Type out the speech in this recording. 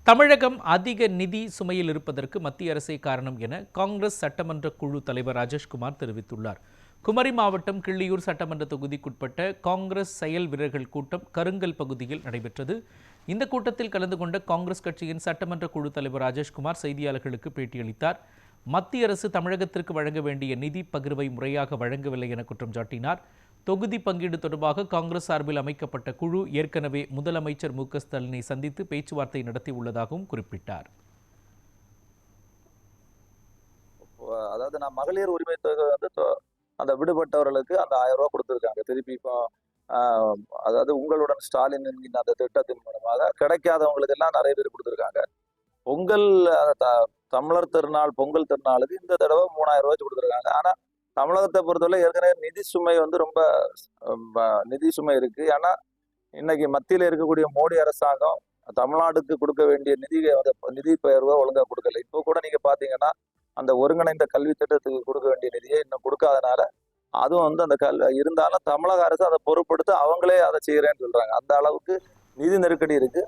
தமிழகம் அதிக நிதி சுமையில் இருப்பதற்கு மத்திய அரசே காரணம் என காங்கிரஸ் சட்டமன்ற குழு தலைவர் ராஜேஷ்குமார் தெரிவித்துள்ளார். குமரி மாவட்டம் கிள்ளியூர் சட்டமன்ற தொகுதிக்குட்பட்ட காங்கிரஸ் செயல் வீரர்கள் கூட்டம் கருங்கல் பகுதியில் நடைபெற்றது. இந்த கூட்டத்தில் கலந்து கொண்ட காங்கிரஸ் கட்சியின் சட்டமன்ற குழு தலைவர் ராஜேஷ்குமார் செய்தியாளர்களுக்கு பேட்டியளித்தார். மத்திய அரசு தமிழகத்திற்கு வழங்க வேண்டிய நிதி பகிர்வை முறையாக வழங்கவில்லை என குற்றம் சாட்டினார். தொகுதி பங்கீடு தொடர்பாக காங்கிரஸ் சார்பில் அமைக்கப்பட்ட குழு ஏற்கனவே முதலமைச்சர் மு.க.ஸ்டாலினை சந்தித்து பேச்சுவார்த்தை நடத்தியுள்ளதாகவும் குறிப்பிட்டார். அதாவது நான் மகளிர் உரிமை தொகை அந்த விடுபட்டவர்களுக்கு அந்த 1000 ரூபாய் கொடுத்துருக்காங்க. திருப்பி இப்போ அதாவது உங்களுடன் ஸ்டாலின் என்கின்ற அந்த திட்டத்தின் மூலமாக கிடைக்காதவங்களுக்கு எல்லாம் நிறைய பேர் கொடுத்துருக்காங்க. பொங்கல் தமிழர் திருநாள் பொங்கல் திருநாளுக்கு இந்த தடவை 3000 ரூபாய் கொடுத்துருக்காங்க. ஆனா தமிழகத்தை பொறுத்தவரை ஏற்கனவே நிதி சுமை ரொம்ப நிதி சுமை இருக்கு. ஏன்னா இன்னைக்கு மத்தியில் இருக்கக்கூடிய மோடி அரசாங்கம் தமிழ்நாடுக்கு கொடுக்க வேண்டிய நிதி பெயர்வை ஒழுங்கா கொடுக்கல. இப்போ கூட நீங்க பாத்தீங்கன்னா அந்த ஒருங்கிணைந்த கல்வி திட்டத்துக்கு கொடுக்க வேண்டிய நிதியை இன்னும் கொடுக்காதனால அதுவும் அந்த இருந்தாலும் தமிழக அரசு அதை பொருட்படுத்த அவங்களே அதை செய்யறேன்னு சொல்றாங்க. அந்த அளவுக்கு நிதி நெருக்கடி இருக்கு.